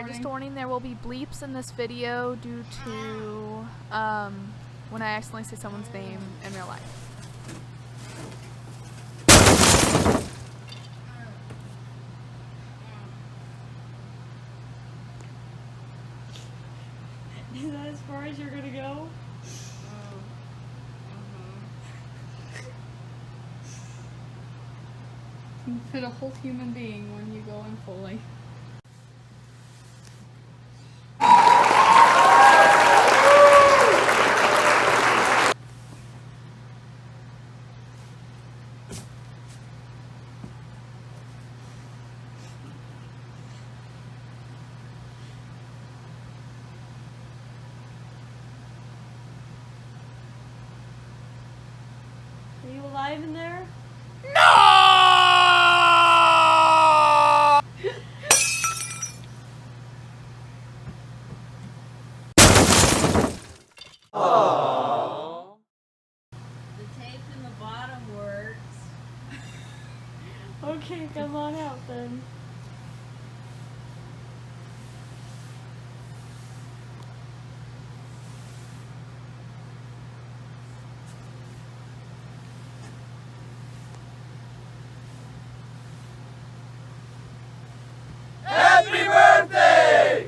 just a warning, there will be bleeps in this video due to when I accidentally say someone's name in real life. Is that as far as you're gonna go? You can fit a whole human being when you go in fully. Are you alive in there? No! Aww. The tape in the bottom works. Okay, come on out then. Happy birthday!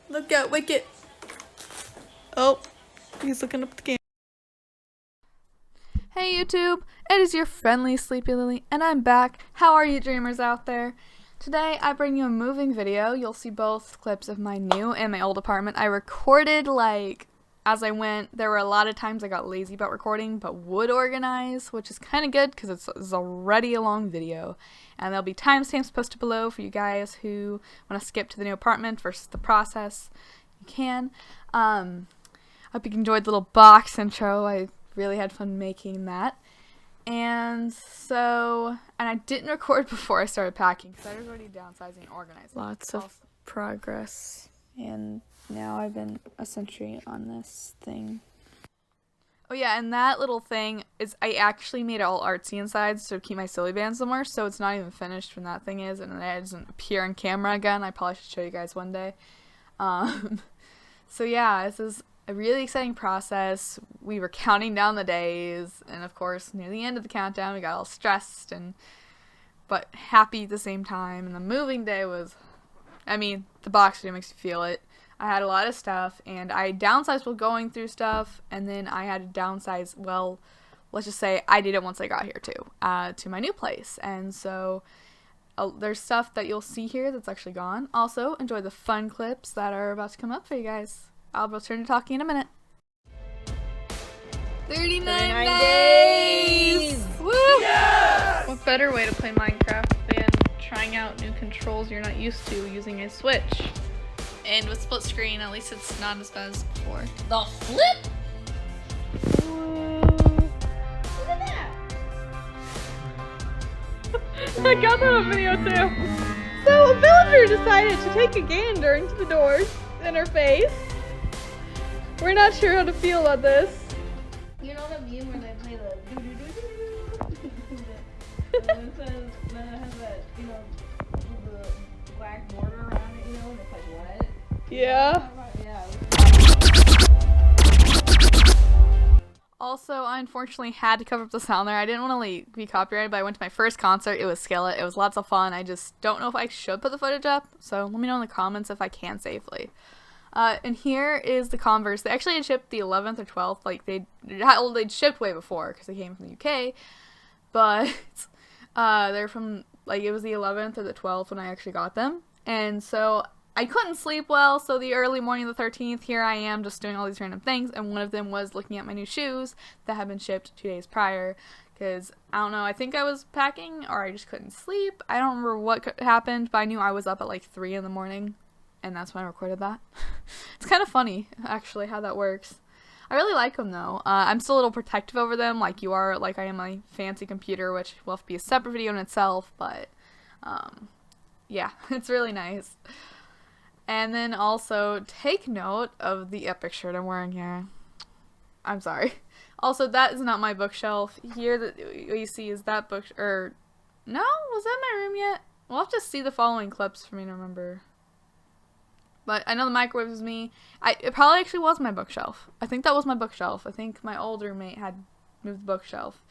Look out, Wicket! Oh, he's looking up at the camera. Hey YouTube, it is your friendly SleepyLily, and I'm back. How are you dreamers out there? Today I bring you a moving video. You'll see both clips of my new and my old apartment. I recorded as I went. There were a lot of times I got lazy about recording but would organize, which is kind of good because it's already a long video. And there'll be timestamps posted below for you guys who want to skip to the new apartment versus the process. You can. I hope you enjoyed the little box intro. I really had fun making that. And I didn't record before I started packing because I was already downsizing and organizing. Lots of progress, and now I've been a century on this thing. Oh yeah, and that little thing is, I actually made it all artsy inside so to keep my silly band somewhere, so it's not even finished when that thing is, and it doesn't appear on camera again. I probably should show you guys one day. So yeah, this is a really exciting process. We were counting down the days, and of course near the end of the countdown we got all stressed but happy at the same time. And the moving day was, the box video makes you feel it. I had a lot of stuff, and I downsized while going through stuff, and then I had to downsize, well, let's just say I did it once I got here too, to my new place. And so there's stuff that you'll see here that's actually gone. Also, enjoy the fun clips that are about to come up for you guys. I'll return to talking in a minute. 39 days! Woo! Yes! What better way to play Minecraft than trying out new controls you're not used to using a Switch? And with split screen, at least it's not as bad as before. The flip? Whoa. Look at that! I got that on video too. So a villager decided to take a gander into the doors interface. We're not sure how to feel about this. You know the meme where they play the and it says, then it has that, the black border around it, and it's like what? Yeah. Yeah. Also, I unfortunately had to cover up the sound there. I didn't want to be copyrighted, but I went to my first concert. It was Skillet. It was lots of fun. I just don't know if I should put the footage up, so let me know in the comments if I can safely. And here is the Converse. They actually had shipped the 11th or 12th. They'd shipped way before because they came from the UK. But they're from, it was the 11th or the 12th when I actually got them. And so I couldn't sleep well, so the early morning of the 13th, here I am just doing all these random things. And one of them was looking at my new shoes that had been shipped 2 days prior. Because, I don't know, I think I was packing or I just couldn't sleep. I don't remember what happened, but I knew I was up at 3 in the morning. And that's when I recorded that. It's kind of funny, actually, how that works. I really like them, though. I'm still a little protective over them, like you are, like I am my fancy computer, which will have to be a separate video in itself, but, yeah, it's really nice. And then also take note of the epic shirt I'm wearing here. I'm sorry. Also, that is not my bookshelf. Here, what you see is that book, or no, was that my room yet? We'll have to see the following clips for me to remember. But I know the microwave was me. It probably actually was my bookshelf. I think that was my bookshelf. I think my old roommate had moved the bookshelf.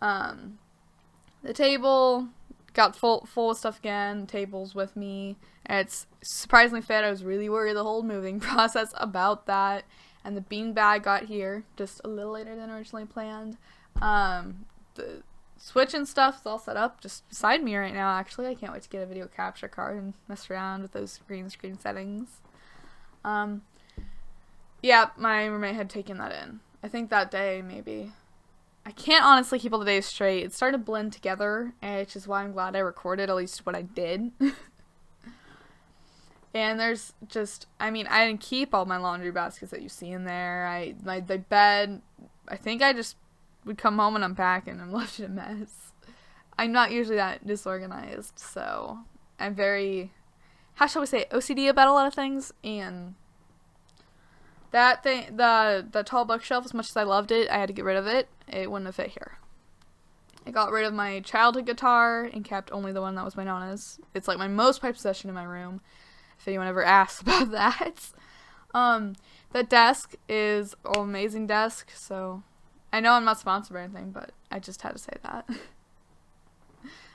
The table got full of stuff again. The table's with me. It's surprisingly fit. I was really worried the whole moving process about that. And the beanbag got here just a little later than originally planned. The Switch and stuff is all set up just beside me right now, actually. I can't wait to get a video capture card and mess around with those green screen settings. Yeah, my roommate had taken that in. I think that day, maybe. I can't honestly keep all the days straight. It started to blend together, which is why I'm glad I recorded at least what I did. And there's just, I mean, I didn't keep all my laundry baskets that you see in there. The bed, I think I just would come home and unpack and I'm left in a mess. I'm not usually that disorganized, so I'm very, how shall we say, OCD about a lot of things. And that thing, the tall bookshelf, as much as I loved it, I had to get rid of it. It wouldn't have fit here. I got rid of my childhood guitar and kept only the one that was my Nana's. It's like my most prized possession in my room, if anyone ever asks about that. The desk is an amazing desk, so I know I'm not sponsored or anything, but I just had to say that.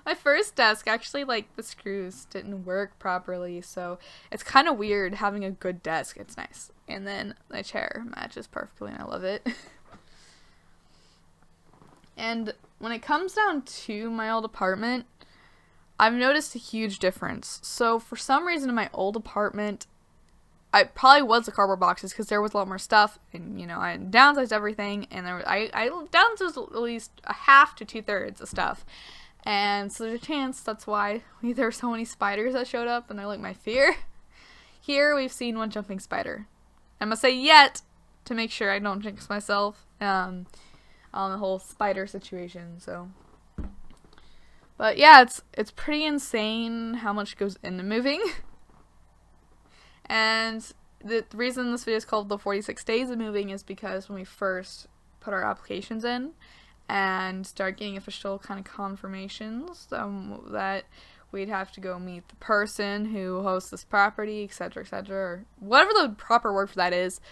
My first desk, actually, like, the screws didn't work properly, so it's kind of weird having a good desk. It's nice. And then my chair matches perfectly, and I love it. And when it comes down to my old apartment, I've noticed a huge difference. So for some reason in my old apartment, I probably was the cardboard boxes because there was a lot more stuff, and you know, I downsized everything, and I downsized at least a half to 2/3 of stuff. And so there's a chance that's why there were so many spiders that showed up, and they're like my fear. Here we've seen one jumping spider. I must say yet to make sure I don't jinx myself on the whole spider situation. So, but yeah, it's pretty insane how much goes into moving. And the reason this video is called the 46 days of moving is because when we first put our applications in and start getting official kind of confirmations that we'd have to go meet the person who hosts this property, etc., or whatever the proper word for that is.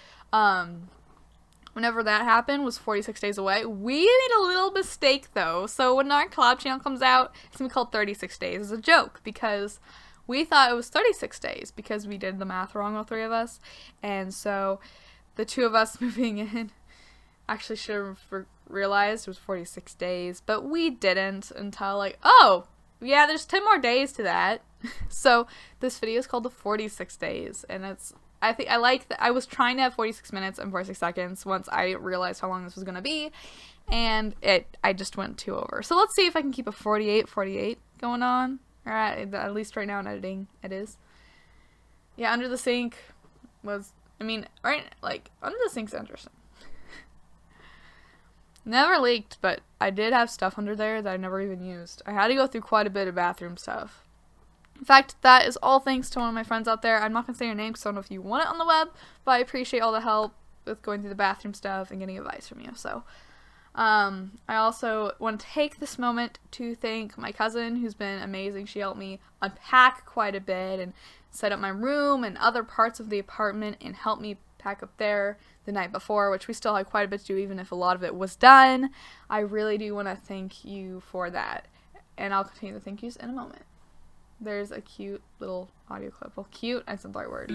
Whenever that happened was 46 days away. We made a little mistake though. So when our collab channel comes out, it's gonna be called 36 days as a joke because we thought it was 36 days because we did the math wrong, all three of us. And so the two of us moving in actually should have realized it was 46 days, but we didn't until like, oh, yeah, there's 10 more days to that. So this video is called the 46 days, and I think I like that. I was trying to have 46 minutes and 46 seconds once I realized how long this was going to be, and I just went 2 over. So let's see if I can keep a 48 going on. Or at least right now in editing, it is. Yeah, under the sink was, I mean, right, like, under the sink's interesting. Never leaked, but I did have stuff under there that I never even used. I had to go through quite a bit of bathroom stuff. In fact, that is all thanks to one of my friends out there. I'm not going to say your name because I don't know if you want it on the web, but I appreciate all the help with going through the bathroom stuff and getting advice from you, so. I also want to take this moment to thank my cousin who's been amazing. She helped me unpack quite a bit and set up my room and other parts of the apartment and helped me pack up there the night before, which we still had quite a bit to do even if a lot of it was done. I really do want to thank you for that, and I'll continue the thank yous in a moment. There's a cute little audio clip. Well, cute, that's the right word.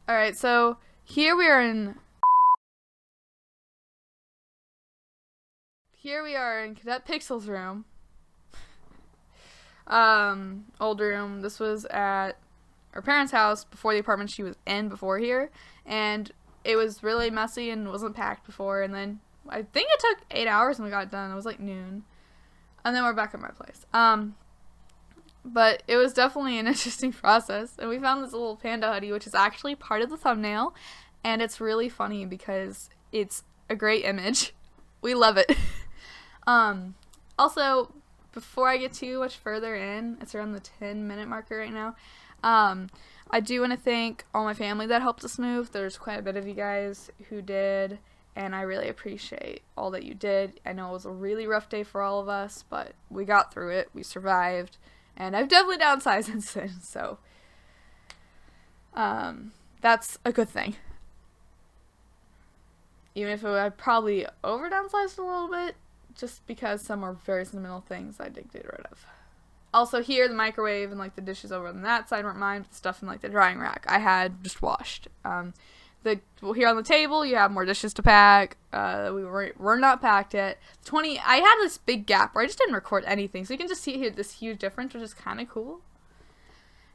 Alright, so here we are in CadetPixel's room. Old room. This was at her parents' house before the apartment she was in before here, and it was really messy and wasn't packed before, and then I think it took 8 hours and we got it done. It was like noon. And then we're back at my place. But it was definitely an interesting process. And we found this little panda hoodie, which is actually part of the thumbnail. And it's really funny because it's a great image. We love it. Also, before I get too much further in, it's around the 10-minute marker right now. I do want to thank all my family that helped us move. There's quite a bit of you guys who did, and I really appreciate all that you did. I know it was a really rough day for all of us, but we got through it. We survived, and I've definitely downsized since then, so that's a good thing. Even if I probably over downsized a little bit, just because some are very sentimental things I did get rid of. Also here, the microwave and like the dishes over on that side weren't mine, but the stuff in like the drying rack I had just washed. Here on the table, you have more dishes to pack. We're not packed yet. I had this big gap where I just didn't record anything, so you can just see here this huge difference, which is kind of cool.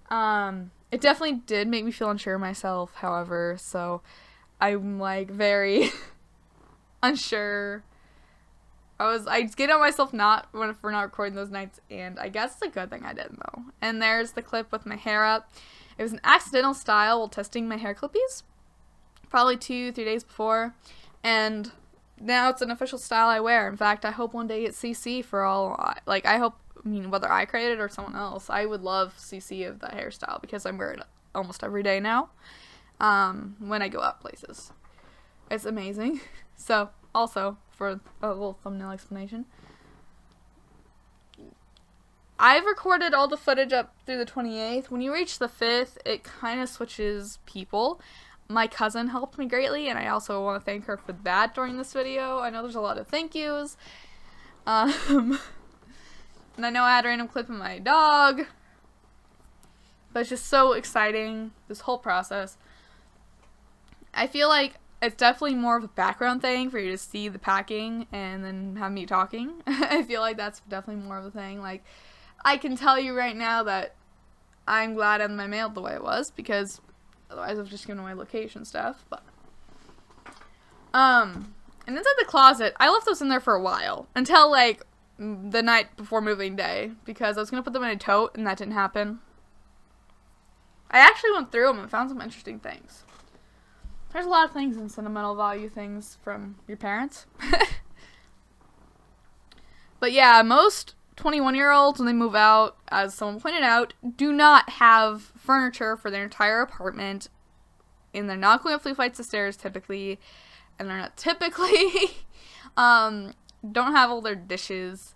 It definitely did make me feel unsure of myself, however, so I'm like very unsure. I get on myself for not recording those nights, and I guess it's a good thing I didn't though. And there's the clip with my hair up. It was an accidental style while testing my hair clippies, probably 2-3 days before, and now it's an official style I wear. In fact, I hope one day it's CC for all, like whether I create it or someone else, I would love CC of the hairstyle because I'm wearing it almost every day now when I go out places. It's amazing. So, also, for a little thumbnail explanation, I've recorded all the footage up through the 28th. When you reach the 5th, it kind of switches people. My cousin helped me greatly, and I also want to thank her for that during this video. I know there's a lot of thank yous. And I know I had a random clip of my dog. But it's just so exciting, this whole process. I feel like it's definitely more of a background thing for you to see the packing and then have me talking. I feel like that's definitely more of a thing. Like, I can tell you right now that I'm glad I had my mail the way it was, because otherwise I've just given away location stuff. But and inside the closet, I left those in there for a while until like the night before moving day, because I was gonna put them in a tote and that didn't happen. I actually went through them and found some interesting things. There's a lot of things in sentimental value things from your parents. But yeah, most 21-year-olds, when they move out, as someone pointed out, do not have furniture for their entire apartment. And they're not going up flea flights of stairs typically. And they're not typically don't have all their dishes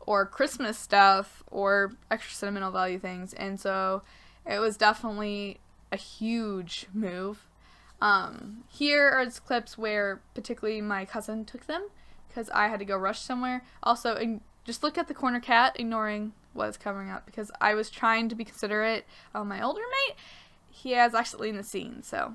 or Christmas stuff or extra sentimental value things. And so it was definitely a huge move. Here are the clips where particularly my cousin took them because I had to go rush somewhere. Also, just look at the corner cat, ignoring what is covering up, because I was trying to be considerate of my older mate. He has actually in the scene, so.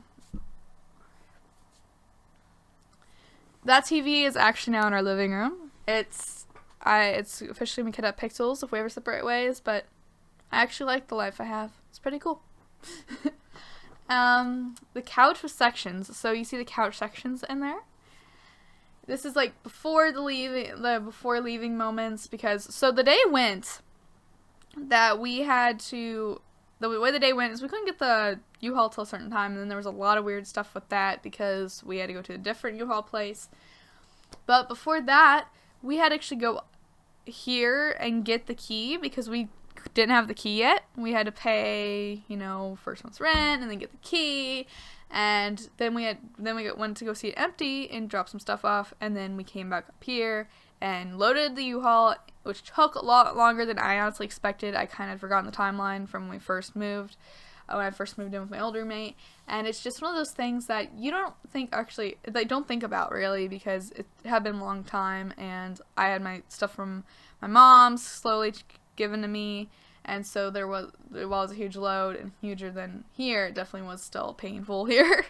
That TV is actually now in our living room. It's officially my CadetPixels if we ever separate ways, but I actually like the life I have. It's pretty cool. The couch with sections. So you see the couch sections in there. This is like before before leaving moments, because so the day went that we had to, the way the day went is we couldn't get the U-Haul till a certain time, and then there was a lot of weird stuff with that because we had to go to a different U-Haul place. But before that, we had to actually go here and get the key because we didn't have the key yet. We had to pay, first month's rent and then get the key, and then we went to go see it empty and drop some stuff off, and then we came back up here and loaded the U-Haul, which took a lot longer than I honestly expected. I kind of forgotten the timeline from when we first moved, when I first moved in with my old roommate, and it's just one of those things that you don't think about really, because it had been a long time, and I had my stuff from my mom's slowly given to me, and so it was a huge load, and huger than here. It definitely was still painful here.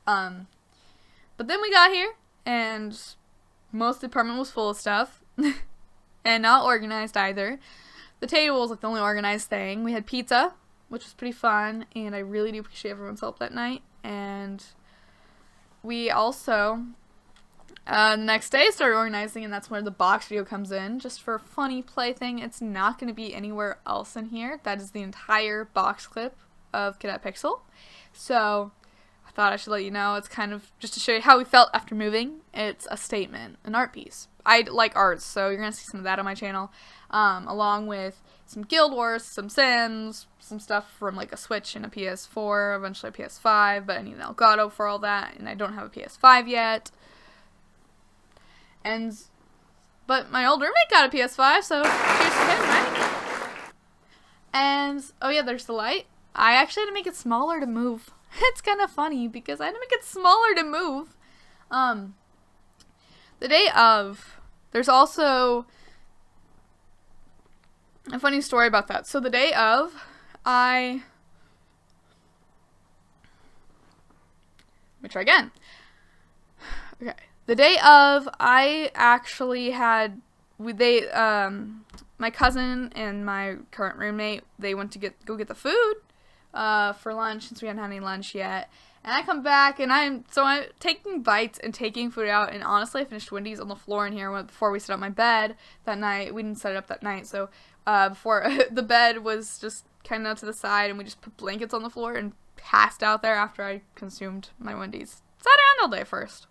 But then we got here, and most of the apartment was full of stuff, and not organized either. The table was like the only organized thing. We had pizza, which was pretty fun, and I really do appreciate everyone's help that night. And we also the next day started organizing, and that's where the box video comes in, just for a funny play thing. It's not going to be anywhere else in here. That is the entire box clip of CadetPixel. So I thought I should let you know. It's kind of just to show you how we felt after moving. It's a statement, an art piece. I like arts, so you're going to see some of that on my channel, along with some Guild Wars, some Sims, some stuff from like a Switch and a PS4, eventually a PS5, but I need an Elgato for all that, and I don't have a PS5 yet. But my old roommate got a PS5, so cheers to him, right? And, oh yeah, there's the light. I actually had to make it smaller to move. It's kind of funny because I had to make it smaller to move. The day of, there's also a funny story about that. So the day of, let me try again. Okay. The day of, I actually had, my cousin and my current roommate, they went to go get the food for lunch since we hadn't had any lunch yet. And I come back and I'm taking bites and taking food out, and honestly I finished Wendy's on the floor in here before we set up my bed that night. We didn't set it up that night, so before the bed was just kind of to the side, and we just put blankets on the floor and passed out there after I consumed my Wendy's. Sat around all day first.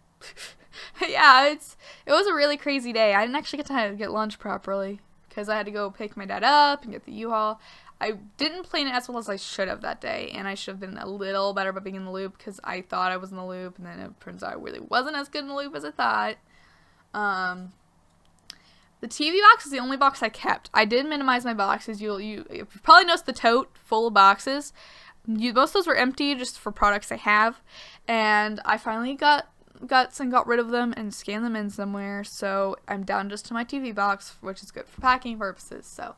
Yeah, it was a really crazy day. I didn't actually get to get lunch properly because I had to go pick my dad up and get the U-Haul. I didn't plan it as well as I should have that day, and I should have been a little better about being in the loop because I thought I was in the loop, and then it turns out I really wasn't as good in the loop as I thought. The TV box is the only box I kept. I did minimize my boxes. You probably noticed the tote full of boxes. Most of those were empty just for products I have, and I finally got rid of them and scanned them in somewhere, so I'm down just to my TV box, which is good for packing purposes. So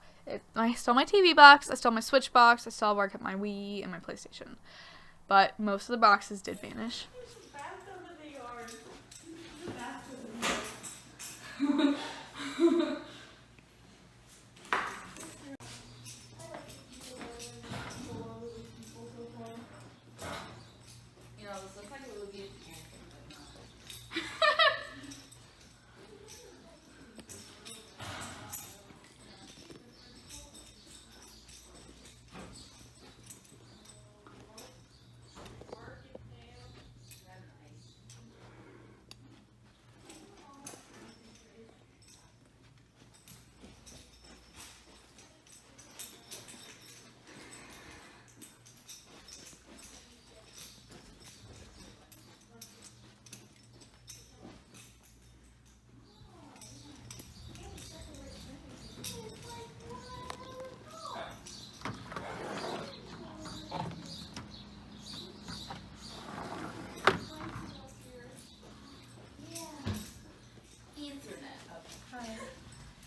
I still have my TV box, I still have my Switch box, I still have where I kept my Wii and my PlayStation, but most of the boxes did vanish.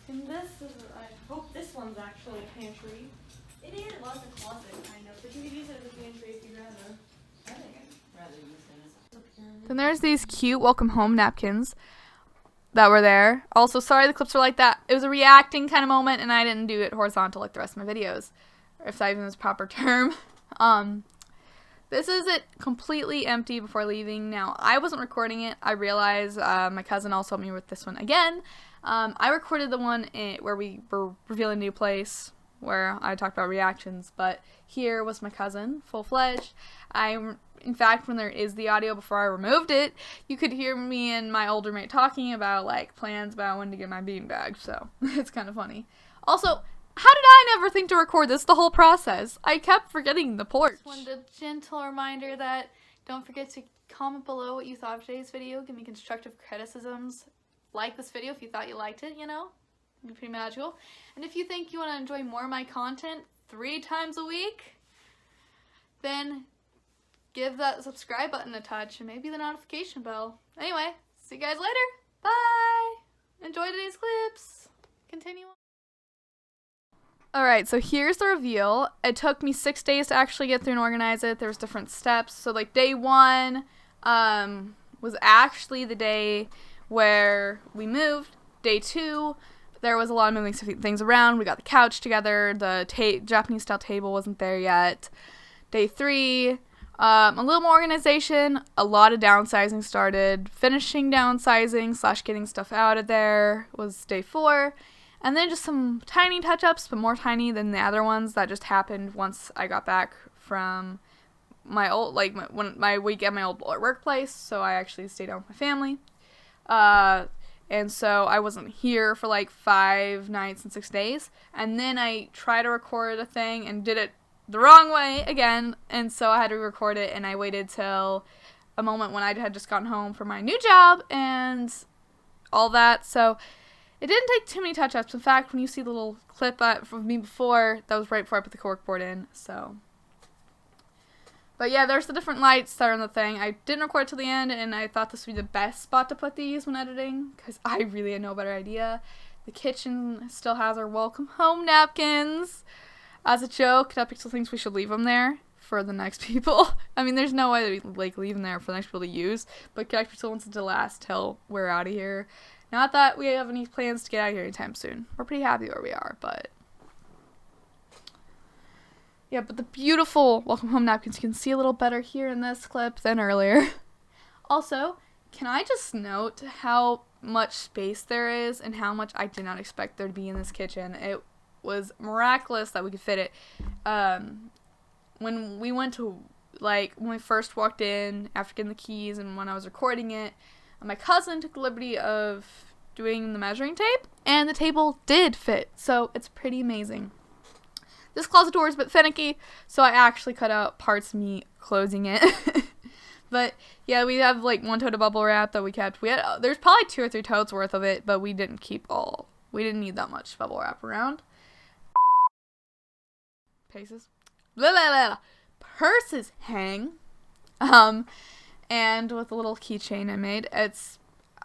And this is, I hope this one's actually a pantry. It is. Well, it's a closet, kind of. But you could use it as a pantry if you'd rather. I think I'd rather use it as a pyramid. Then there's these cute welcome home napkins that were there. Also, sorry the clips were like that. It was a reacting kind of moment, and I didn't do it horizontal like the rest of my videos, if that even is a proper term. This is it completely empty before leaving. Now, I wasn't recording it. I realized my cousin also helped me with this one again. I recorded the one where we were revealing a new place, where I talked about reactions, but here was my cousin, full-fledged. In fact, when there is the audio before I removed it, you could hear me and my older mate talking about, like, plans about when to get my beanbag, so it's kind of funny. Also, how did I never think to record this the whole process? I kept forgetting the porch. Just wanted a gentle reminder that don't forget to comment below what you thought of today's video. Give me constructive criticisms. Like this video if you thought you liked it, you know? It'd be pretty magical. And if you think you want to enjoy more of my content 3 times a week, then give that subscribe button a touch and maybe the notification bell. Anyway, see you guys later. Bye! Enjoy today's clips. Continue on. Alright, so here's the reveal. It took me 6 days to actually get through and organize it. There was different steps. So like day 1 was actually the day where we moved. Day 2, there was a lot of moving things around. We got the couch together. The Japanese style table wasn't there yet. Day 3, a little more organization. A lot of downsizing started. Finishing downsizing / getting stuff out of there was day 4. And then just some tiny touch-ups, but more tiny than the other ones that just happened once I got back from my week at my old workplace, so I actually stayed down with my family. And so I wasn't here for like 5 nights and 6 days. And then I tried to record a thing and did it the wrong way again. And so I had to record it, and I waited till a moment when I had just gotten home from my new job and all that. So it didn't take too many touch-ups. In fact, when you see the little clip from me before, that was right before I put the corkboard in. So, but yeah, there's the different lights that are in the thing. I didn't record till the end, and I thought this would be the best spot to put these when editing, because I really had no better idea. The kitchen still has our welcome home napkins. As a joke, CadetPixel thinks we should leave them there for the next people. I mean, there's no way that we like leave them there for the next people to use, but CadetPixel wants it to last till we're out of here. Not that we have any plans to get out of here anytime soon. We're pretty happy where we are, but yeah, but the beautiful welcome home napkins, you can see a little better here in this clip than earlier. Also, can I just note how much space there is and how much I did not expect there to be in this kitchen. It was miraculous that we could fit it. When we went to, like, when we first walked in after getting the keys and when I was recording it, my cousin took the liberty of doing the measuring tape, and the table did fit, so it's pretty amazing. This closet door is a bit finicky, so I actually cut out parts of me closing it. But yeah, we have like one tote of bubble wrap that we kept. There's probably 2 or 3 totes worth of it, but we didn't keep all. We didn't need that much bubble wrap around. Paces. Blah, blah, blah. Purses hang. And with a little keychain I made. It's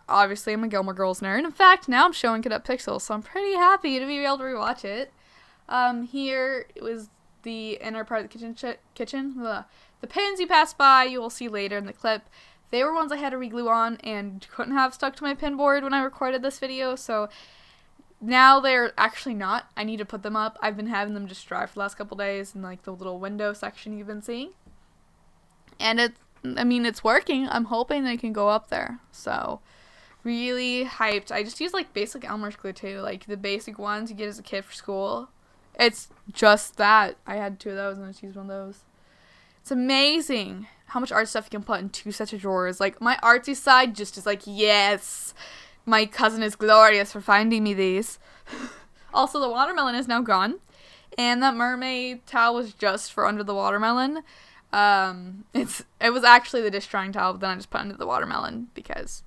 obviously I'm a Gilmore Girls nerd. In fact, now I'm showing CadetPixel, so I'm pretty happy to be able to rewatch it. Here it was the inner part of the kitchen. The pins you pass by, you will see later in the clip. They were ones I had to reglue on and couldn't have stuck to my pin board when I recorded this video, so now they're actually not. I need to put them up. I've been having them just dry for the last couple days in like the little window section you've been seeing. And it's working. I'm hoping they can go up there. So, really hyped. I just use like basic Elmer's glue too, like the basic ones you get as a kid for school. It's just that. I had 2 of those and I just used one of those. It's amazing how much art stuff you can put in 2 sets of drawers. Like, my artsy side just is like, yes, my cousin is glorious for finding me these. Also, the watermelon is now gone. And that mermaid towel was just for under the watermelon. It was actually the dish drying towel, but then I just put under the watermelon because,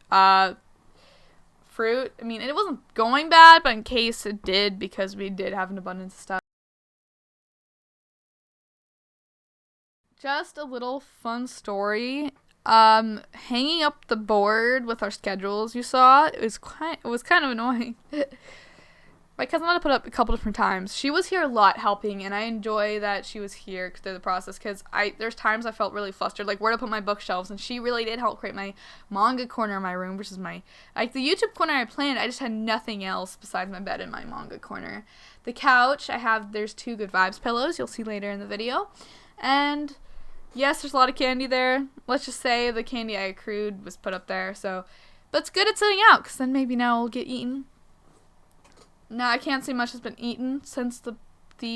fruit, I mean, it wasn't going bad, but in case it did, because we did have an abundance of stuff. Just a little fun story. Hanging up the board with our schedules, you saw, it was kind of annoying. My cousin had to put up a couple different times. She was here a lot helping, and I enjoy that she was here through the process, because there's times I felt really flustered, like where to put my bookshelves, and she really did help create my manga corner in my room, which is my, like the YouTube corner I planned, I just had nothing else besides my bed and my manga corner. The couch, there's 2 Good Vibes pillows, you'll see later in the video, and yes, there's a lot of candy there. Let's just say the candy I accrued was put up there, so, but it's good at sitting out, because then maybe now it'll get eaten. Now, I can't say much has been eaten since the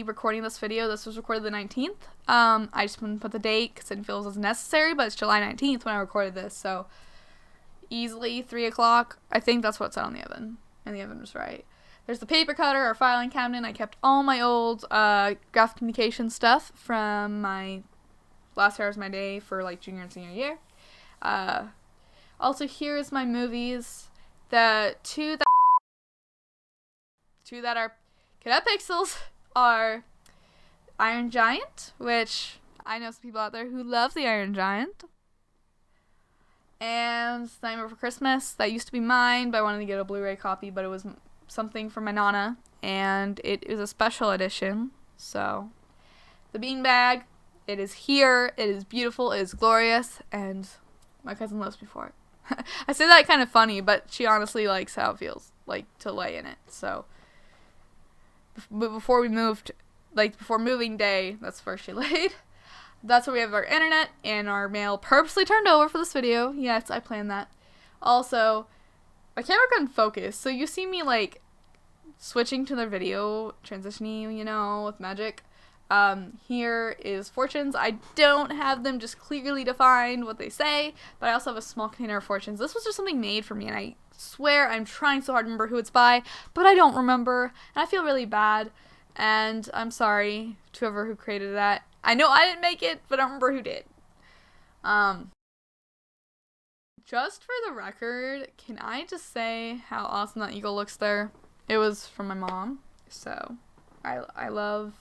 recording of this video. This was recorded the 19th. I just didn't put the date because I didn't feel it was necessary, but it's July 19th when I recorded this, so easily 3 o'clock. I think that's what it said on the oven, and the oven was right. There's the paper cutter, our filing cabinet. I kept all my old graphic communication stuff from my last hours of my day for like junior and senior year. Also, here's my movies. The 2 that are CadetPixels are Iron Giant, which I know some people out there who love the Iron Giant, and Nightmare Before Christmas. That used to be mine, but I wanted to get a Blu-ray copy, but it was something from my Nana, and it is a special edition. So, the beanbag, it is here, it is beautiful, it is glorious, and my cousin loves me for it. I say that kind of funny, but she honestly likes how it feels like to lay in it, so. But before we moved, like before moving day, that's where she laid. That's where we have our internet and our mail purposely turned over for this video. Yes, I planned that. Also, my camera couldn't focus, so you see me like switching to the video transitioning, you know, with magic. Here is fortunes. I don't have them just clearly defined what they say, but I also have a small container of fortunes. This was just something made for me, and I swear I'm trying so hard to remember who it's by, but I don't remember, and I feel really bad, and I'm sorry to whoever who created that. I know I didn't make it, but I don't remember who did. Just for the record, can I just say how awesome that eagle looks there? It was from my mom, so I love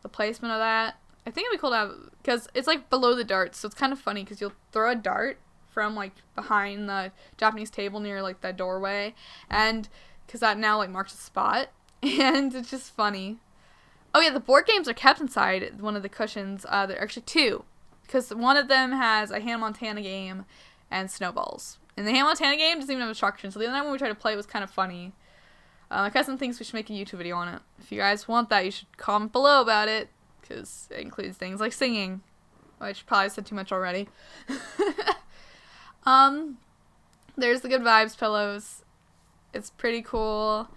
the placement of that. I think it'd be cool to have, because it's like below the darts, so it's kind of funny because you'll throw a dart from like behind the Japanese table near like the doorway, and because that now like marks a spot, and it's just funny. Oh yeah, the board games are kept inside one of the cushions. There are actually two, because one of them has a Hannah Montana game and snowballs. And the Hannah Montana game doesn't even have instructions, so the other night when we tried to play it was kind of funny. My cousin thinks we should make a YouTube video on it. If you guys want that, you should comment below about it, because it includes things like singing, which probably said too much already. There's the Good Vibes pillows. It's pretty cool.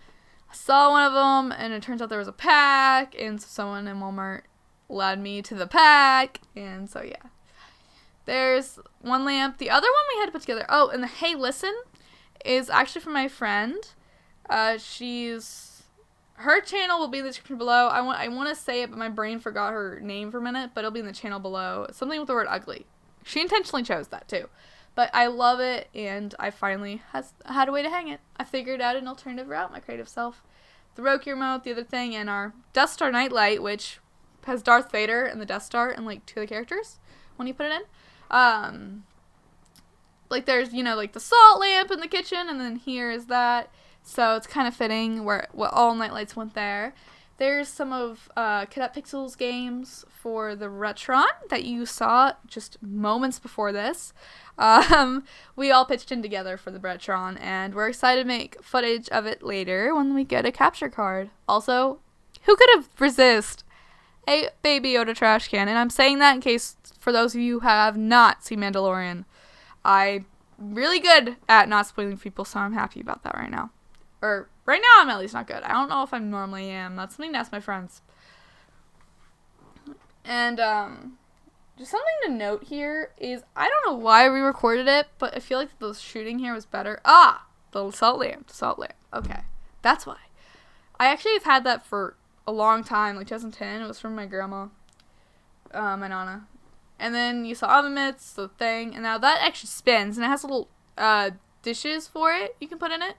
I saw one of them, and it turns out there was a pack, and so someone in Walmart led me to the pack, and so yeah. There's one lamp. The other one we had to put together. Oh, and the Hey Listen is actually from my friend. Her channel will be in the description below. I want to say it, but my brain forgot her name for a minute, but it'll be in the channel below. Something with the word ugly. She intentionally chose that too. But I love it, and I finally had a way to hang it. I figured out an alternative route, my creative self. The Roku remote, the other thing, and our Death Star nightlight, which has Darth Vader and the Death Star and like two of the characters when you put it in. Like there's, you know, like the salt lamp in the kitchen, and then here is that. So it's kind of fitting what all nightlights went there. There's some of CadetPixel's games for the Retron that you saw just moments before this. We all pitched in together for the Retron, and we're excited to make footage of it later when we get a capture card. Also, who could have resist a Baby Yoda trash can? And I'm saying that in case, for those of you who have not seen Mandalorian, I'm really good at not spoiling people, so I'm happy about that right now. Or, right now I'm at least not good. I don't know if I normally am. That's something to ask my friends. And, just something to note here is, I don't know why we recorded it, but I feel like the shooting here was better. Ah! The salt lamp. Okay. That's why. I actually have had that for a long time, like 2010. It was from my grandma, my nana. And then you saw oven mitts, the thing, and now that actually spins, and it has little, dishes for it you can put in it.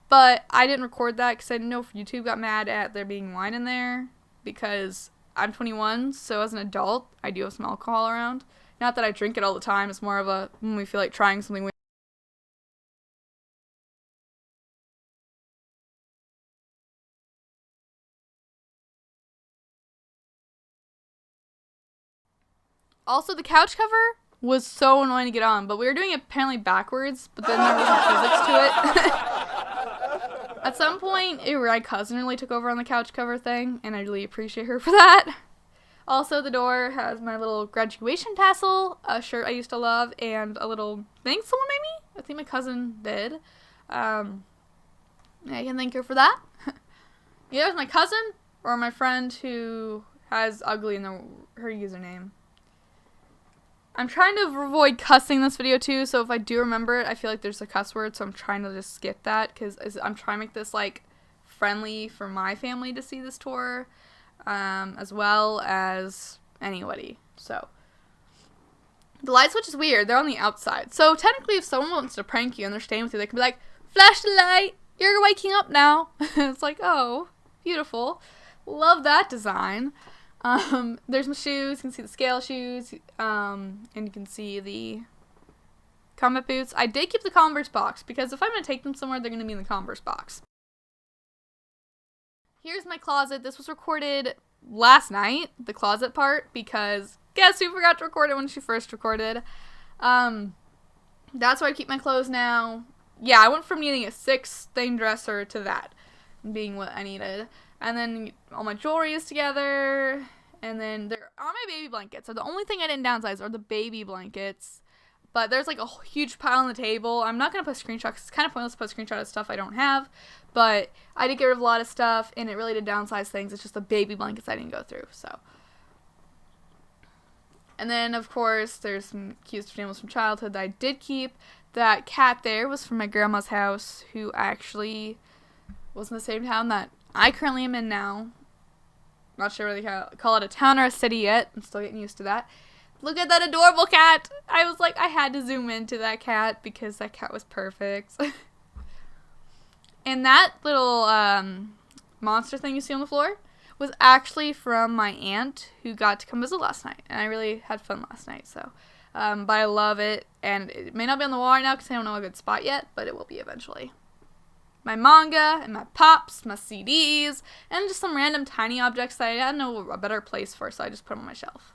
But I didn't record that because I didn't know if YouTube got mad at there being wine in there, because I'm 21, so as an adult, I do have some alcohol around. Not that I drink it all the time, it's more of a, when we feel like trying something weird. Also, the couch cover was so annoying to get on, but we were doing it apparently backwards, but then there wasn't physics to it. At some point, my cousin really took over on the couch cover thing, and I really appreciate her for that. Also, the door has my little graduation tassel, a shirt I used to love, and a little thing someone made me. I think my cousin did. I can thank her for that. Either it's my cousin or my friend who has ugly in her username. I'm trying to avoid cussing this video too, so if I do remember it, I feel like there's a cuss word, so I'm trying to just skip that, because I'm trying to make this, like, friendly for my family to see this tour, as well as anybody, so. The light switch is weird, they're on the outside, so technically if someone wants to prank you and they're staying with you, they can be like, flash the light, you're waking up now. It's like, oh, beautiful. Love that design. There's my shoes, you can see the scale shoes, and you can see the combat boots. I did keep the Converse box, because if I'm going to take them somewhere, they're going to be in the Converse box. Here's my closet. This was recorded last night, the closet part, because guess who forgot to record it when she first recorded? That's where I keep my clothes now. Yeah, I went from needing a 6-thing dresser to that being what I needed. And then all my jewelry is together. And then there are my baby blankets. So the only thing I didn't downsize are the baby blankets. But there's like a huge pile on the table. I'm not going to put screenshots because it's kind of pointless to put a screenshot of stuff I don't have. But I did get rid of a lot of stuff, and it really did downsize things. It's just the baby blankets I didn't go through. So. And then, of course, there's some cute stuffed animals from childhood that I did keep. That cat there was from my grandma's house, who actually was in the same town that I currently am in now. Not sure whether they call it a town or a city yet. I'm still getting used to that. Look at that adorable cat. I was like, I had to zoom into that cat because that cat was perfect. And that little monster thing you see on the floor was actually from my aunt who got to come visit last night. And I really had fun last night. So, but I love it. And it may not be on the wall right now because I don't know a good spot yet, but it will be eventually. My manga and my pops, my CDs, and just some random tiny objects that I had no a better place for, so I just put them on my shelf.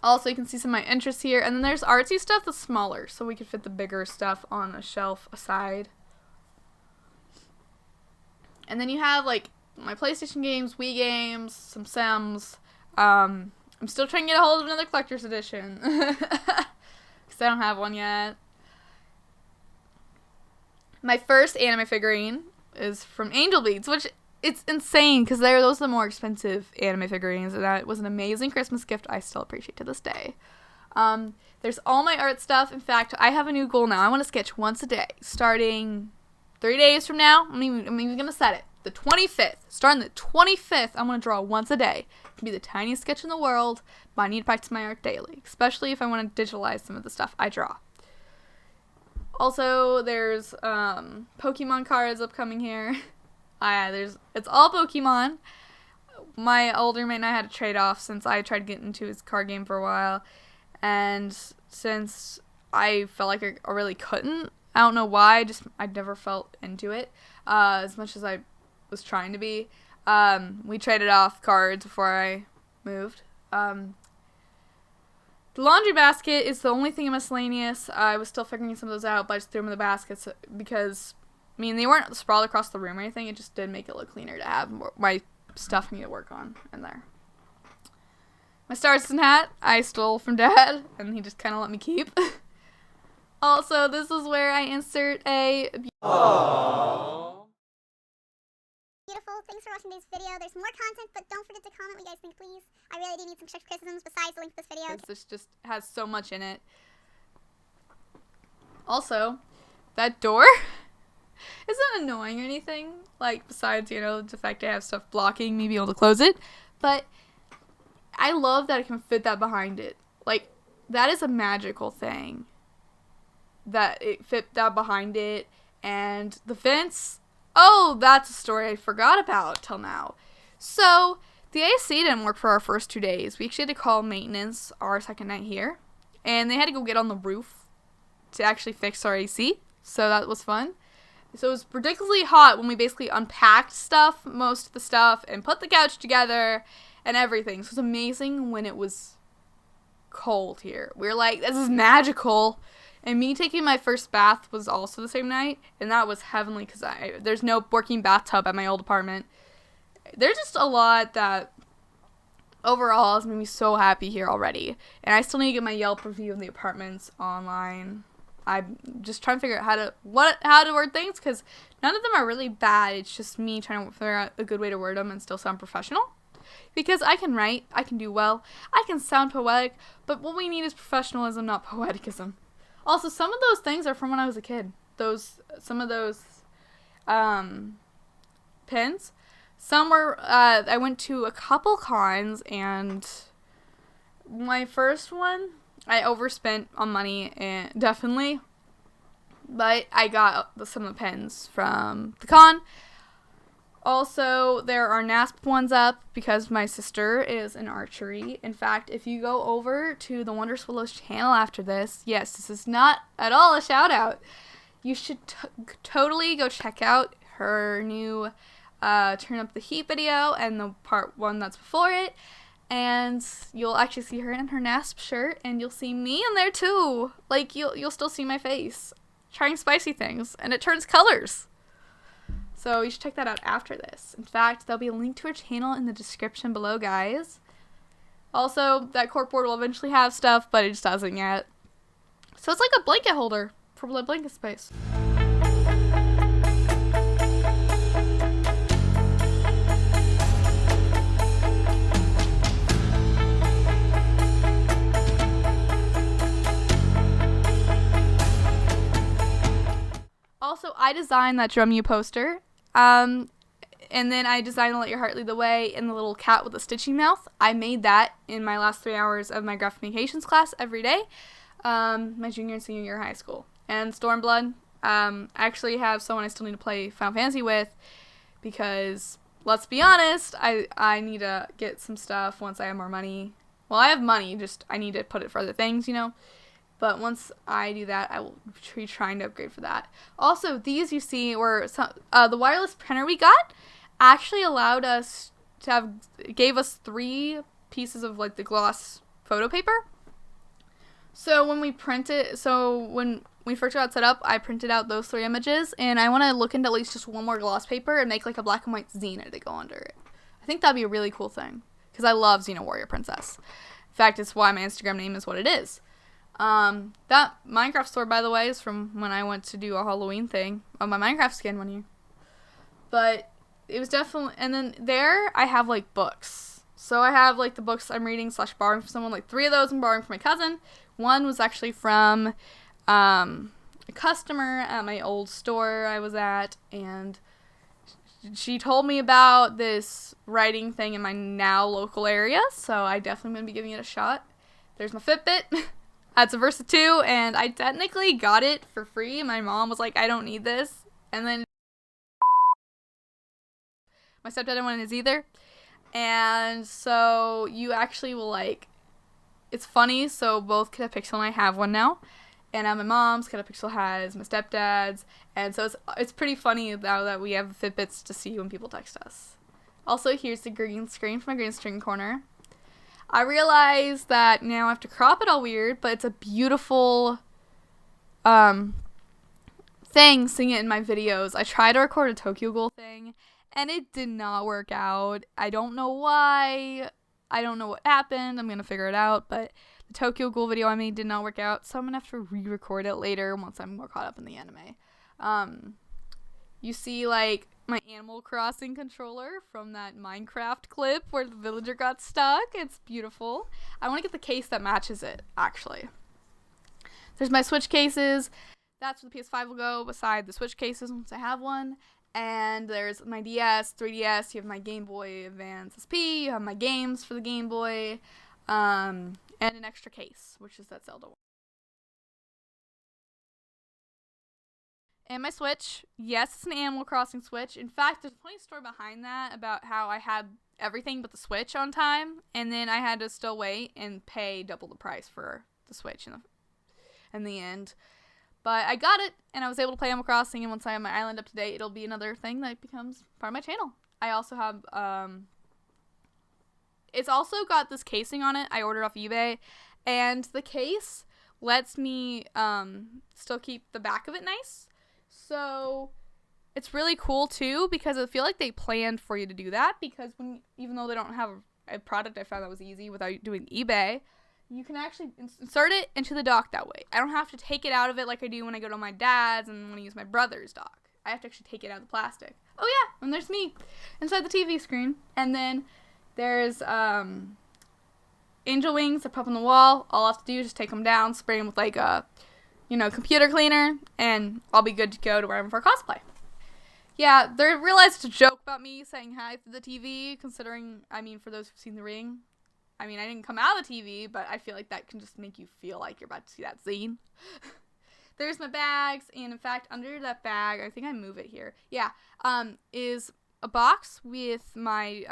Also, you can see some of my interests here. And then there's artsy stuff that's smaller, so we could fit the bigger stuff on a shelf aside. And then you have, like, my PlayStation games, Wii games, some Sims. I'm still trying to get a hold of another collector's edition. Because I don't have one yet. My first anime figurine is from Angel Beats, which... It's insane because those are the more expensive anime figurines, and that was an amazing Christmas gift I still appreciate to this day. There's all my art stuff. In fact, I have a new goal now. I want to sketch once a day. Starting 3 days from now, I'm even going to set it. The 25th. Starting the 25th, I'm going to draw once a day. It can be the tiniest sketch in the world, but I need to practice my art daily, especially if I want to digitalize some of the stuff I draw. Also, there's Pokemon cards upcoming here. It's all Pokemon. My old roommate and I had a trade-off since I tried getting into his card game for a while. And since I felt like I really couldn't, I don't know why, I never felt into it as much as I was trying to be. We traded off cards before I moved. The laundry basket is the only thing in miscellaneous. I was still figuring some of those out, but I just threw them in the baskets because... I mean, they weren't sprawled across the room or anything. It just did make it look cleaner to have my stuff I need to work on in there. My Star Citizen hat I stole from Dad, and he just kind of let me keep. Also, this is where I insert a... Aww. Beautiful. Thanks for watching this video. There's more content, but don't forget to comment what you guys think, please. I really do need some constructive criticisms besides the link to this video. This just has so much in it. Also, that door... isn't annoying or anything, like, besides, you know, the fact I have stuff blocking me being able to close it, but I love that I can fit that behind it. Like, that is a magical thing, that it fit that behind it, and the fence, oh, that's a story I forgot about till now. So, the AC didn't work for our first 2 days. We actually had to call maintenance our second night here, and they had to go get on the roof to actually fix our AC, so that was fun. So it was ridiculously hot when we basically unpacked stuff, most of the stuff, and put the couch together and everything. So it was amazing when it was cold here. We were like, this is magical. And me taking my first bath was also the same night, and that was heavenly because there's no working bathtub at my old apartment. There's just a lot that overall has made me so happy here already. And I still need to get my Yelp review of the apartments online. I'm just trying to figure out how to word things because none of them are really bad. It's just me trying to figure out a good way to word them and still sound professional. Because I can write, I can do well, I can sound poetic, but what we need is professionalism, not poeticism. Also, some of those things are from when I was a kid. Some of those pins. Some were, I went to a couple cons, and my first one, I overspent on money, and definitely, but I got some of the pens from the con. Also, there are NASP ones up because my sister is in archery. In fact, if you go over to the Wonder Swallows channel after this, yes, this is not at all a shout out. You should totally go check out her new Turn Up the Heat video and the part 1 that's before it. And you'll actually see her in her NASP shirt, and you'll see me in there too. Like, you'll still see my face trying spicy things, and it turns colors. So you should check that out after this. In fact, there'll be a link to her channel in the description below, guys. Also, that corkboard will eventually have stuff, but it just doesn't yet. So it's like a blanket holder for blanket space. Also, I designed that Drum U poster. And then I designed Let Your Heart Lead the Way and the little cat with the stitching mouth. I made that in my last 3 hours of my graphic communications class every day, my junior and senior year of high school. And Stormblood, I actually have someone I still need to play Final Fantasy with because, let's be honest, I need to get some stuff once I have more money. Well, I have money, just I need to put it for other things, you know. But once I do that, I will be trying to upgrade for that. Also, these you see were the wireless printer we got actually allowed us to gave us 3 pieces of like the gloss photo paper. So when we when we first got set up, I printed out those 3 images, and I want to look into at least just one more gloss paper and make like a black and white Xena to go under it. I think that'd be a really cool thing because I love Xena Warrior Princess. In fact, it's why my Instagram name is what it is. That Minecraft store, by the way, is from when I went to do a Halloween thing on my Minecraft skin one year. But it was definitely, and then there I have like books. So I have like the books I'm reading / borrowing from someone. Like 3 of those I'm borrowing from my cousin. One was actually from a customer at my old store I was at, and she told me about this writing thing in my now local area, so I definitely going to be giving it a shot. There's my Fitbit. That's a Versa 2, and I technically got it for free. My mom was like, I don't need this. And then my stepdad didn't want his either. And so you actually will like, it's funny, so both CadetPixel and I have one now. And my mom's, CadetPixel has my stepdad's. And so it's pretty funny now that we have Fitbits to see when people text us. Also, here's the green screen from my green screen corner. I realize that now I have to crop it all weird, but it's a beautiful thing seeing it in my videos. I tried to record a Tokyo Ghoul thing, and it did not work out. I don't know why. I don't know what happened. I'm going to figure it out, but the Tokyo Ghoul video I made did not work out, so I'm going to have to re-record it later once I'm more caught up in the anime. You see, like, my Animal Crossing controller from that Minecraft clip where the villager got stuck. It's beautiful. I want to get the case that matches it, actually. There's my Switch cases. That's where the PS5 will go beside the Switch cases once I have one. And there's my DS, 3DS. You have my Game Boy Advance SP. You have my games for the Game Boy. And an extra case, which is that Zelda one. And my Switch, yes, it's an Animal Crossing Switch. In fact, there's a funny story behind that about how I had everything but the Switch on time, and then I had to still wait and pay double the price for the Switch in the end. But I got it, and I was able to play Animal Crossing, and once I have my island up to date, it'll be another thing that becomes part of my channel. I also have, it's also got this casing on it. I ordered off eBay, and the case lets me still keep the back of it nice. So it's really cool too because I feel like they planned for you to do that because even though they don't have a product, I found that was easy without doing eBay, you can actually insert it into the dock that way. I don't have to take it out of it like I do when I go to my dad's and when I use my brother's dock. I have to actually take it out of the plastic. Oh yeah, and there's me inside the TV screen. And then there's angel wings that pop on the wall. All I have to do is just take them down, spray them with like a computer cleaner, and I'll be good to go to wherever for cosplay. Yeah, they realized it's a joke about me saying hi through the TV, considering, for those who've seen The Ring, I didn't come out of the TV, but I feel like that can just make you feel like you're about to see that scene. There's my bags, and in fact, under that bag, I think I move it here, is a box with my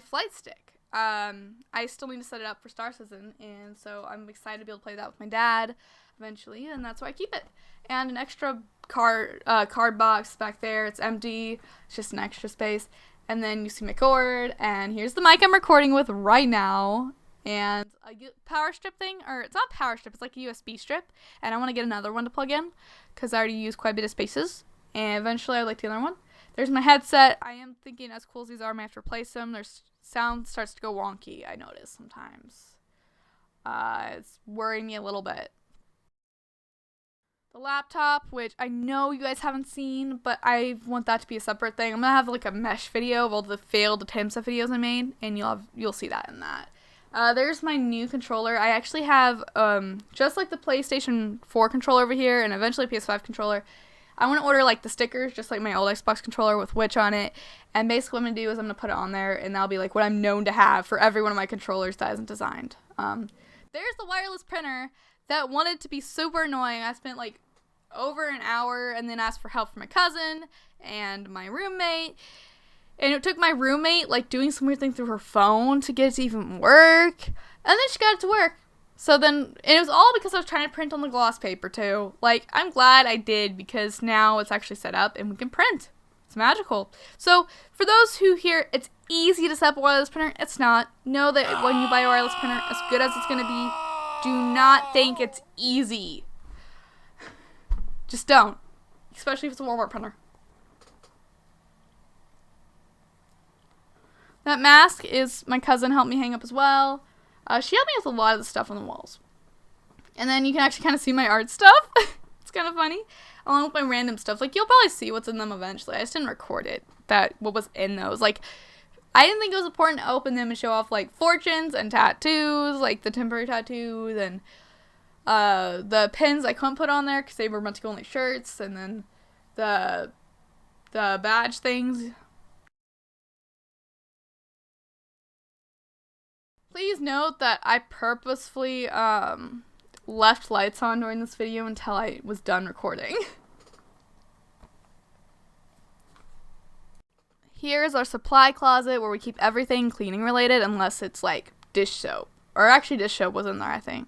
flight stick. I still need to set it up for Star Citizen, and so I'm excited to be able to play that with my dad eventually, and that's why I keep it. And an extra card box back there. It's empty. It's just an extra space. And then you see my cord, and here's the mic I'm recording with right now, and a power strip thing, or it's not power strip, it's like a USB strip, and I want to get another one to plug in, because I already use quite a bit of spaces, and eventually I'd like to get another one. There's my headset. I am thinking, as cool as these are, I might have to replace them. There's sound starts to go wonky, I notice sometimes. It's worrying me a little bit. The laptop, which I know you guys haven't seen, but I want that to be a separate thing. I'm gonna have like a mesh video of all the failed attempts at videos I made, and you'll see that in that. There's my new controller. I actually have just like the PlayStation 4 controller over here, and eventually PS5 controller. I want to order like the stickers, just like my old Xbox controller with Witch on it. And basically what I'm gonna do is I'm gonna put it on there, and that'll be like what I'm known to have for every one of my controllers that isn't designed. There's the wireless printer that wanted to be super annoying. I spent like over an hour and then asked for help from my cousin and my roommate. And it took my roommate like doing some weird thing through her phone to get it to even work. And then she got it to work. So then, and it was all because I was trying to print on the gloss paper too. Like, I'm glad I did, because now it's actually set up and we can print. It's magical. So, for those who hear it's easy to set up a wireless printer, it's not. Know that when you buy a wireless printer, as good as it's going to be, do not think it's easy. Just don't. Especially if it's a Walmart printer. That mask is my cousin helped me hang up as well. She helped me with a lot of the stuff on the walls. And then you can actually kind of see my art stuff. It's kind of funny. Along with my random stuff. Like, you'll probably see what's in them eventually. I just didn't record it. What was in those. Like, I didn't think it was important to open them and show off, like, fortunes and tattoos. Like, the temporary tattoos. And the pins I couldn't put on there because they were meant to go on, like, shirts. And then the badge things. Please note that I purposefully left lights on during this video until I was done recording. Here's our supply closet where we keep everything cleaning related unless it's like dish soap. Or actually dish soap was in there, I think.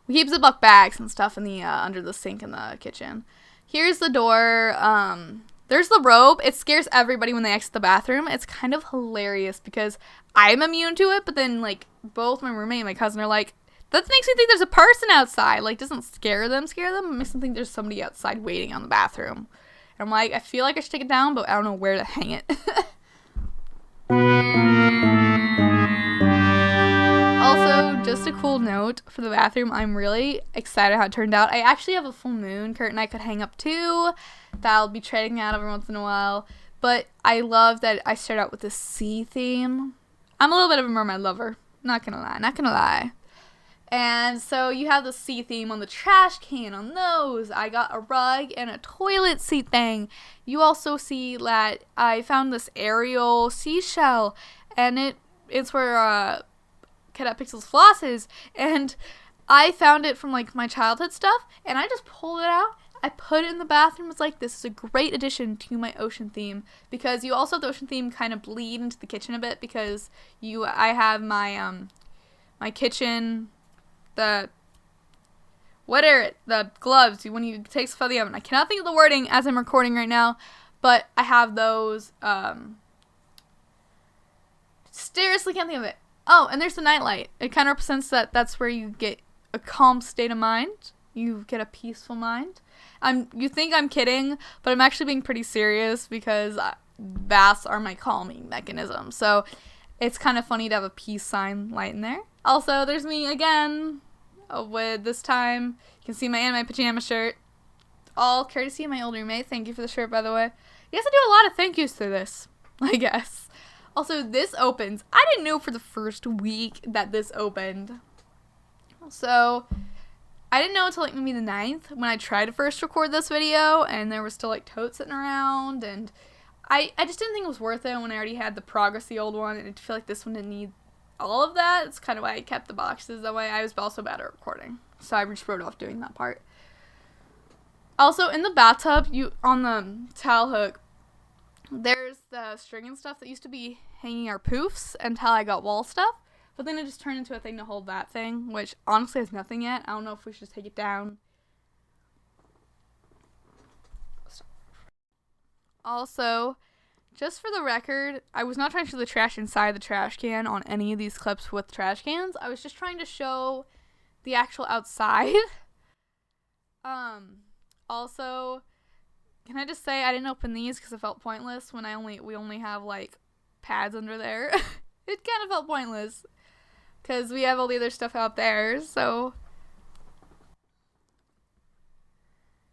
We keep Ziploc bags and stuff in the under the sink in the kitchen. Here's the door. There's the robe. It scares everybody when they exit the bathroom. It's kind of hilarious because I'm immune to it, but then, like, both my roommate and my cousin are like, that makes me think there's a person outside. Like, doesn't scare them. It makes them think there's somebody outside waiting on the bathroom. And I'm like, I feel like I should take it down, but I don't know where to hang it. Also, just a cool note for the bathroom, I'm really excited how it turned out. I actually have a full moon curtain I could hang up too. That I'll be trading out every once in a while. But I love that I start out with this sea theme. I'm a little bit of a mermaid lover. Not gonna lie. And so you have the sea theme on the trash can on those. I got a rug and a toilet seat thing. You also see that I found this aerial seashell. And it's where CadetPixel's floss is. And I found it from like my childhood stuff. And I just pulled it out. I put it in the bathroom. It's like, this is a great addition to my ocean theme, because you also have the ocean theme kind of bleed into the kitchen a bit, because I have my my kitchen, the gloves when you take stuff out of the oven. I cannot think of the wording as I'm recording right now, but I have those. Seriously can't think of it. Oh, and there's the nightlight. It kind of represents that's where you get a calm state of mind. You get a peaceful mind. You think I'm kidding, but I'm actually being pretty serious, because baths are my calming mechanism. So it's kind of funny to have a peace sign light in there. Also, there's me again with this time. You can see my anime pajama shirt. All courtesy of my old roommate. Thank you for the shirt, by the way. You guys do a lot of thank yous through this, I guess. Also, this opens. I didn't know for the first week that this opened. So I didn't know until like maybe the 9th when I tried to first record this video, and there was still like totes sitting around, and I just didn't think it was worth it when I already had the progress, the old one, and I feel like this one didn't need all of that. It's kind of why I kept the boxes that way. I was also bad at recording, so I just wrote off doing that part. Also, in the bathtub, on the towel hook, there's the string and stuff that used to be hanging our poofs until I got wall stuff. But then it just turned into a thing to hold that thing, which honestly has nothing yet. I don't know if we should just take it down. Also, just for the record, I was not trying to show the trash inside the trash can on any of these clips with trash cans. I was just trying to show the actual outside. Also, can I just say I didn't open these because it felt pointless when we only have like pads under there. It kind of felt pointless because we have all the other stuff out there, so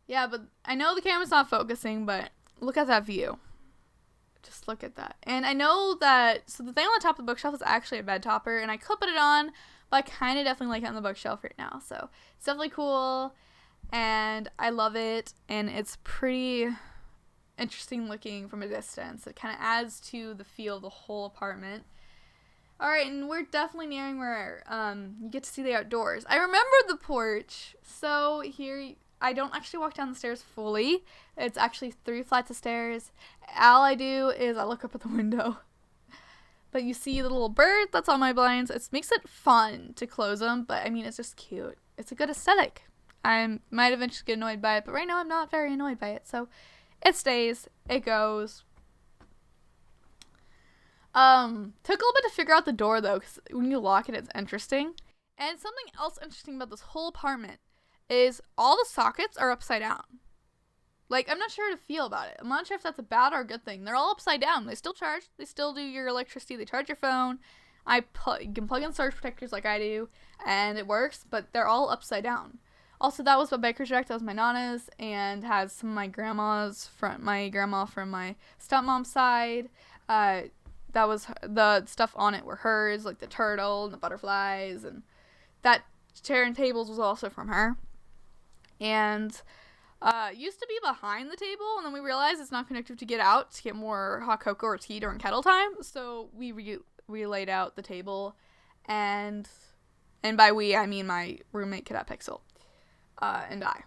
yeah, but I know the camera's not focusing, but look at that view. Just look at that. And I know that, so the thing on the top of the bookshelf is actually a bed topper, and I could put it on, but I kind of definitely like it on the bookshelf right now. So it's definitely cool, and I love it, and it's pretty interesting looking from a distance. It kind of adds to the feel of the whole apartment. Alright, and we're definitely nearing where you get to see the outdoors. I remember the porch, so here I don't actually walk down the stairs fully. It's actually 3 flights of stairs. All I do is I look up at the window. But you see the little bird that's on my blinds. It makes it fun to close them, but I mean, it's just cute. It's a good aesthetic. I might eventually get annoyed by it, but right now I'm not very annoyed by it. So it stays. It goes. Took a little bit to figure out the door, though, because when you lock it, it's interesting. And something else interesting about this whole apartment is all the sockets are upside down. Like, I'm not sure how to feel about it. I'm not sure if that's a bad or a good thing. They're all upside down. They still charge. They still do your electricity. They charge your phone. You can plug in surge protectors like I do, and it works, but they're all upside down. Also, that was a baker's rack. That was my Nana's, and has some of my grandma's, my grandma from my stepmom's side. That was the stuff on it were hers, like the turtle and the butterflies, and that chair and tables was also from her. And used to be behind the table, and then we realized it's not connected to get out to get more hot cocoa or tea during kettle time, so we laid out the table, and by we I mean my roommate CadetPixel and I.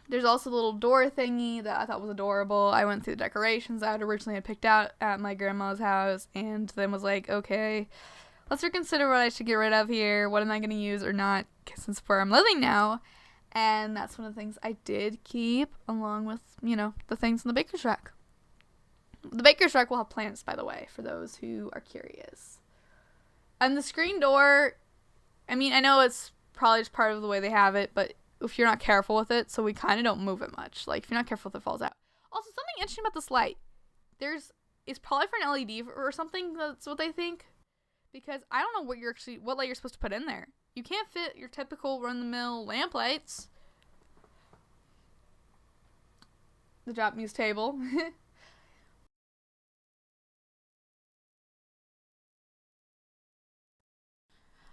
There's also the little door thingy that I thought was adorable. I went through the decorations I had originally picked out at my grandma's house, and then was like, okay, let's reconsider what I should get rid of here. What am I going to use or not, since where I'm living now. And that's one of the things I did keep, along with, you know, the things in the baker's rack. The baker's rack will have plants, by the way, for those who are curious. And the screen door, I mean, I know it's probably just part of the way they have it, but if you're not careful with it, so we kind of don't move it much. Like, if you're not careful with it, falls out. Also, something interesting about this light. It's probably for an LED or something. That's what they think. Because I don't know what light you're supposed to put in there. You can't fit your typical run-of-the-mill lamp lights. The Japanese table.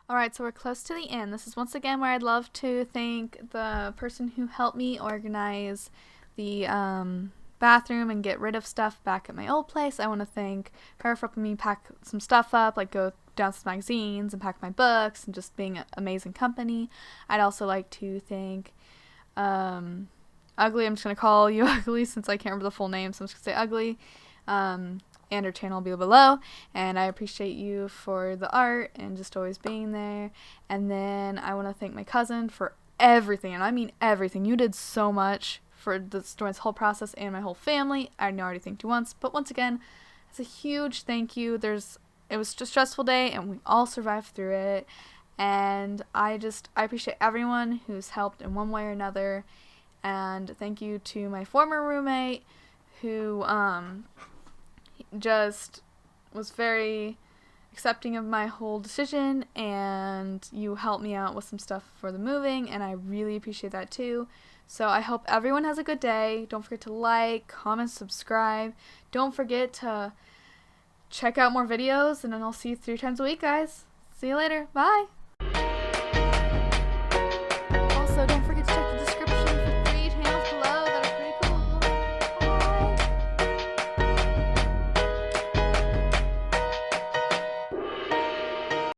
Alright, so we're close to the end. This is once again where I'd love to thank the person who helped me organize the bathroom and get rid of stuff back at my old place. I want to thank her for helping me pack some stuff up, like go down some magazines and pack my books and just being an amazing company. I'd also like to thank Ugly. I'm just going to call you Ugly since I can't remember the full name, so I'm just going to say Ugly. And her channel will be below, and I appreciate you for the art and just always being there. And then I want to thank my cousin for everything, and I mean everything. You did so much for during this whole process, and my whole family. I know I already thanked you once, but once again, it's a huge thank you. It was just a stressful day, and we all survived through it, and I appreciate everyone who's helped in one way or another. And thank you to my former roommate who just was very accepting of my whole decision, and you helped me out with some stuff for the moving, and I really appreciate that too. So I hope everyone has a good day. Don't forget to like, comment, subscribe. Don't forget to check out more videos, and then I'll see you 3 times a week, guys. See you later. Bye.